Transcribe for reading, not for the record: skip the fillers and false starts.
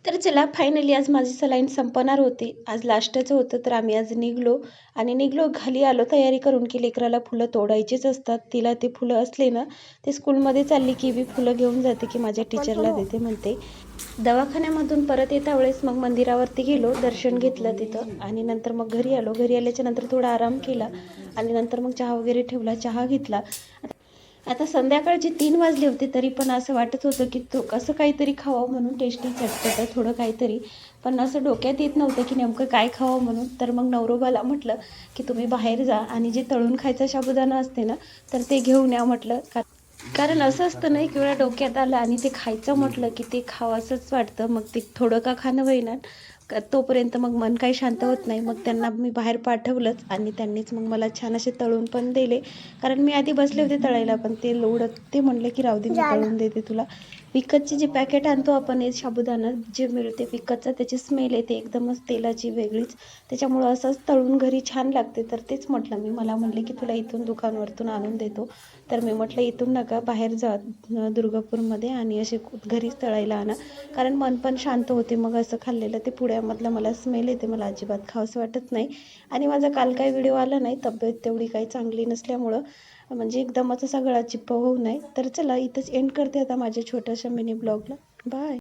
तर चला फायनली आज माझी सलाईन संपणार होती. आज लास्टचं होतं तर आम्ही आज निघलो खाली आलो तयारी करून की लेकराला फुलं तोडायचीच असतात. तिला ते फुलं असले ना ते स्कूलमध्ये चालली की मी फुलं घेऊन जाते की माझ्या टीचरला देते म्हणते. दवाखान्यामधून परत येता वेळेस मग मंदिरावरती गेलो, दर्शन घेतलं तिथं आणि नंतर मग घरी आलो. घरी आल्याच्या नंतर थोडा आराम केला आणि नंतर मग चहा वगैरे ठेवला, चहा घेतला. आता संध्याकाळचे 3 वाजले होते तरी पण असं वाटत होतं की तो असं काहीतरी खावं म्हणून टेस्टी चटपटं थोडं काहीतरी. पण असं डोक्यात येत नव्हतं की नेमकं काय खावं म्हणून. तर मग नवरोबाला म्हटलं की तुम्ही बाहेर जा आणि जे तळून खायचा साबुदाणा असते ना तर ते घेऊन या म्हटलं. कारण असं असतं ना एक वेळा डोक्यात आलं आणि ते खायचं म्हटलं की ते खावंसंच वाटतं. मग ते थोडं का खाणं होईना तोपर्यंत मग मन काही शांत होत नाही. मग त्यांना मी बाहेर पाठवलंच आणि त्यांनीच मग मला छान असे तळून पण दिले. कारण मी आधी बसले होते तळायला पण ते ते म्हणले की राहू दे मी तळून देते तुला. विकतचे जे पॅकेट आणतो आपण हे साबुदाणा जे मिळते विकतचं त्याची स्मेल येते एकदमच तेलाची वेगळीच. त्याच्यामुळं असंच तळून घरी छान लागते. तर तेच म्हटलं मी. मला म्हणले की तुला इथून दुकानावरतून आणून देतो. तर मी म्हटलं इथून नका बाहेर जा दुर्गापूरमध्ये आणि असे घरीच तळायला आणा. कारण मन पण शांत होते. मग असं खाल्लेलं ते पुड्यामधलं मला स्मेल येते, मला अजिबात खावंसं वाटत नाही. आणि माझा काल काही व्हिडिओ आला नाही, तब्येत तेवढी काही चांगली नसल्यामुळं म्हणजे एकदमच असा गळा चिप्प होऊ नये. तर चला इथंच एंड करते आता माझ्या छोट्याशा मिनी ब्लॉगला. बाय.